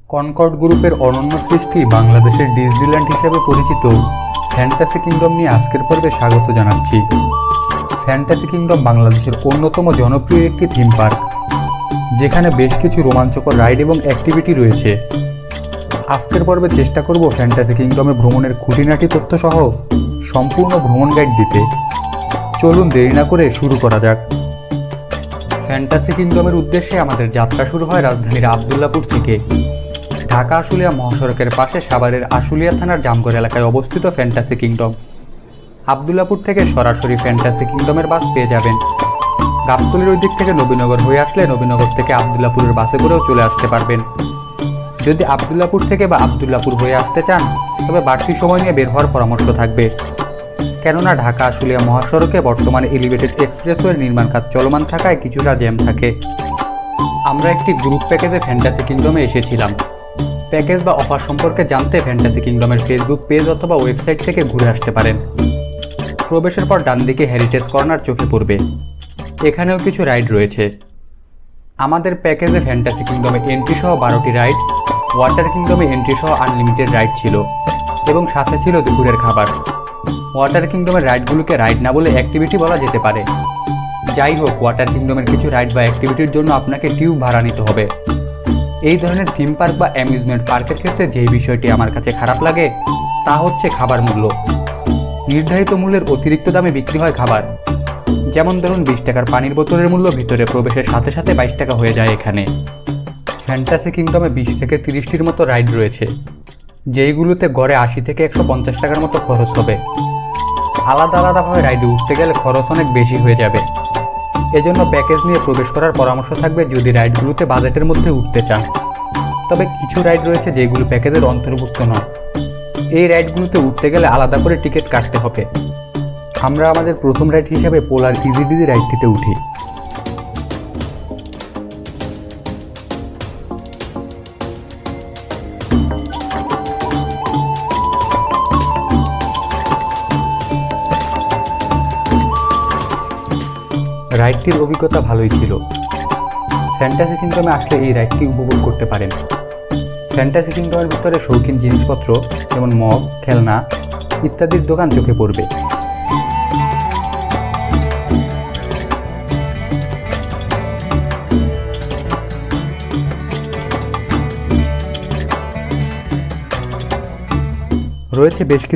Concord গ্রুপের অনন্য সৃষ্টি বাংলাদেশের ডিজনিল্যান্ড হিসেবে পরিচিত ফ্যান্টাসি কিংডম নিয়ে আজকের পর্বে স্বাগত জানাচ্ছি। ফ্যান্টাসি কিংডম বাংলাদেশের অন্যতম জনপ্রিয় একটি থিম পার্ক, যেখানে বেশ কিছু রোমাঞ্চকর রাইড এবং অ্যাক্টিভিটি রয়েছে। আজকের পর্বে চেষ্টা করব ফ্যান্টাসি কিংডমে ভ্রমণের খুঁটিনাটি তথ্য সহ সম্পূর্ণ ভ্রমণ গাইড দিতে। চলুন দেরি না করে শুরু করা যাক। ফ্যান্টাসি কিংডমের উদ্দেশ্যে আমাদের যাত্রা শুরু হয় রাজধানীর আবদুল্লাপুর থেকে। ঢাকা আশুলিয়া মহাসড়কের পাশে সাভারের আশুলিয়া থানার জামগড় এলাকায় অবস্থিত ফ্যান্টাসি কিংডম। আবদুল্লাপুর থেকে সরাসরি ফ্যান্টাসি কিংডমের বাস পেয়ে যাবেন। গাবতলীর ওই দিক থেকে নবীনগর হয়ে আসলে নবীনগর থেকে আবদুল্লাপুরের বাসে করেও চলে আসতে পারবেন। যদি আবদুল্লাপুর থেকে বা আবদুল্লাপুর হয়ে আসতে চান তবে বাড়তি সময় নিয়ে বের হওয়ার পরামর্শ থাকবে, কেননা ঢাকা আশুলিয়া মহাসড়কে বর্তমানে এলিভেটেড এক্সপ্রেসওয়ের নির্মাণ কাজ চলমান থাকায় কিছুটা জ্যাম থাকে। আমরা একটি গ্রুপ প্যাকেজে ফ্যান্টাসি কিংডমে এসেছিলাম। প্যাকেজ বা অফার সম্পর্কে জানতে ফ্যান্টাসি কিংডমের ফেসবুক পেজ অথবা ওয়েবসাইট থেকে ঘুরে আসতে পারেন। প্রবেশের পর ডান দিকে হেরিটেজ কর্নার চোখে পড়বে, এখানেও কিছু রাইড রয়েছে। আমাদের প্যাকেজে ফ্যান্টাসি কিংডমে এন্ট্রি সহ 12টি রাইড, ওয়াটার কিংডমে এন্ট্রি সহ আনলিমিটেড রাইড ছিল এবং সাথে ছিল দুপুরের খাবার। ওয়াটার কিংডমের রাইডগুলোকে রাইড না বলে অ্যাক্টিভিটি বলা যেতে পারে। যাই হোক, ওয়াটার কিংডমের কিছু রাইড বা অ্যাক্টিভিটির জন্য আপনাকে টিউব ভাড়া নিতে হবে। এই ধরনের থিম পার্ক বা অ্যামিউজমেন্ট পার্কের ক্ষেত্রে যেই বিষয়টি আমার কাছে খারাপ লাগে তা হচ্ছে খাবার মূল্য। নির্ধারিত মূল্যের অতিরিক্ত দামে বিক্রি হয় খাবার। যেমন ধরুন 20 টাকার পানির বোতলের মূল্য ভিতরে প্রবেশের সাথে সাথে 22 টাকা হয়ে যায় এখানে। ফ্যান্টাসি কিংডমে 20 থেকে 30টির মতো রাইড রয়েছে, যেইগুলোতে গড়ে 80 থেকে 150 টাকার মতো খরচ হবে। আলাদা আলাদাভাবে রাইডে উঠতে গেলে খরচ অনেক বেশি হয়ে যাবে। এজন্য প্যাকেজ নিয়ে প্রবেশ করার পরামর্শ থাকবে যদি রাইডগুলোতে বাজেটের মধ্যে উঠতে চান। তবে কিছু রাইড রয়েছে যেগুলো প্যাকেজের অন্তর্ভুক্ত নয়। এই রাইডগুলোতে উঠতে গেলে আলাদা করে টিকিট কাটতে হবে। আমরা আমাদের প্রথম রাইড হিসেবে পোলার ইজিডিজি রাইডটিতে উঠি। রাইডটির অভিজ্ঞতা ভালোই ছিল। ফ্যান্টাসি কিংডমে আসলে এই রাইডটি উপভোগ করতে পারেন। ফ্যান্টাসি কিংডমের ভিতরে শৌখিন জিনিসপত্র যেমন মগ, খেলনা ইত্যাদির দোকান চোখে পড়বে। রয়েছে বেশ কিছু